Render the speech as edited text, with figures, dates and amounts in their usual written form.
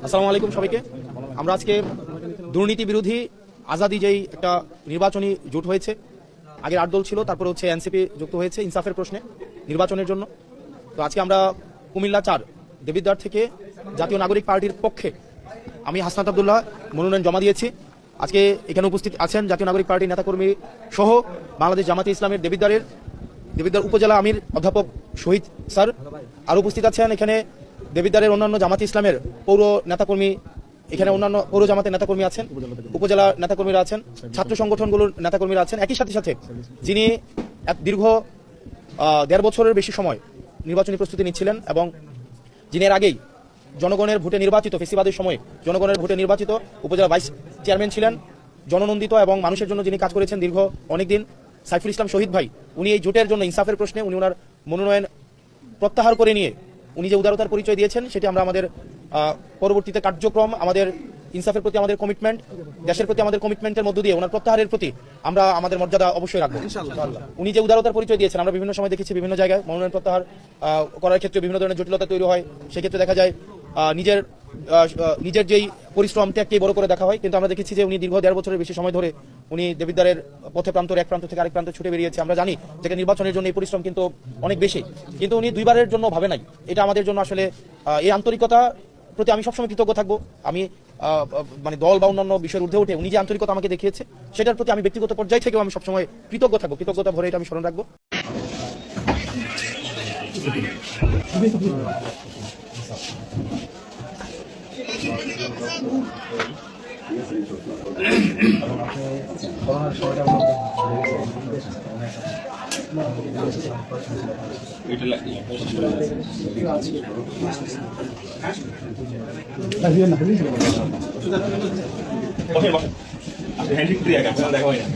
আসসালামু আলাইকুম সবাইকে। আমরা আজকে দুর্নীতি বিরোধী আজাদি যেই একটা নির্বাচনী জোট হয়েছে, আগের 8 দল ছিল, তারপরে হচ্ছে এনসিপি যুক্ত হয়েছে ইনসাফের প্রশ্নে নির্বাচনের জন্য। তো আজকে আমরা কুমিল্লা 4 দেবিদ্বার থেকে জাতীয় নাগরিক পার্টির পক্ষে আমি হাসনাত আব্দুল্লাহ মনোনয়ন জমা দিয়েছি। আজকে এখানে উপস্থিত আছেন জাতীয় নাগরিক পার্টির নেতাকর্মী সহ বাংলাদেশ জামাতে ইসলামের দেবিদ্বার উপজেলা আমির অধ্যাপক শহীদ স্যার, আর উপস্থিত আছেন এখানে দেবিদ্বারের অন্যান্য জামাতে ইসলামের পৌর নেতাকর্মী, এখানে অন্যান্য পৌর জামাতের নেতাকর্মী আছেন, উপজেলা নেতাকর্মীরা আছেন, ছাত্র সংগঠনগুলোর নেতাকর্মীরা আছেন। একই সাথে যিনি এক দীর্ঘ 1.5 বছরের বেশি সময় নির্বাচনী প্রস্তুতি নিচ্ছিলেন এবং যিনি এর আগেই জনগণের ভোটে নির্বাচিত, ফেসিবাদের সময় জনগণের ভোটে নির্বাচিত উপজেলা ভাইস চেয়ারম্যান ছিলেন, জননন্দিত এবং মানুষের জন্য যিনি কাজ করেছেন দীর্ঘ অনেকদিন, সাইফুল ইসলাম শহীদ ভাই। উনি এই জোটের জন্য ইনসাফের প্রশ্নে উনি ওনার মনোনয়ন প্রত্যাহার করে নিয়ে উনি যে উদারতার পরিচয় দিয়েছেন সেটি আমরা আমাদের পরবর্তীতে কার্যক্রম, আমাদের ইনসাফের প্রতি আমাদের কমিটমেন্ট, দেশের প্রতি আমাদের কমিটমেন্টের মধ্য দিয়ে ওনার প্রত্যাহারের প্রতি আমরা আমাদের মর্যাদা অবশ্যই রাখবো। উনি যে উদারতার পরিচয় দিয়েছেন আমরা বিভিন্ন সময় দেখেছি, বিভিন্ন জায়গায় মনোনয়ন প্রত্যাহার করার ক্ষেত্রে বিভিন্ন ধরনের জটিলতা তৈরি হয়। সেক্ষেত্রে দেখা যায় নিজের যেই পরিশ্রম ত্যাগকে বড় করে দেখা হয়, কিন্তু আমরা দেখেছি যে উনি দীর্ঘ 1.5 বছরের বেশি সময় ধরে উনি দেবিদ্বারের পথে প্রান্তর এক প্রান্ত থেকে আরেক প্রান্ত ছুটে বেরিয়েছে। আমরা জানি যে নির্বাচনের জন্য এই পরিশ্রম কিন্তু অনেক বেশি, কিন্তু উনি 2বারের জন্য ভাবে নাই। এটা আমাদের জন্য আসলে এই আন্তরিকতা প্রতি আমি সবসময় কৃতজ্ঞ থাকবো। আমি মানে দল বা অন্যান্য বিষয়ের ঊর্ধ্বে উঠে উনি যে আন্তরিকতা আমাকে দেখিয়েছে সেটার প্রতি আমি ব্যক্তিগত পর্যায় থেকেও আমি সবসময় কৃতজ্ঞ থাকবো। কৃতজ্ঞতা ভরে এটা আমি স্মরণ রাখবো। দেখা হয় না।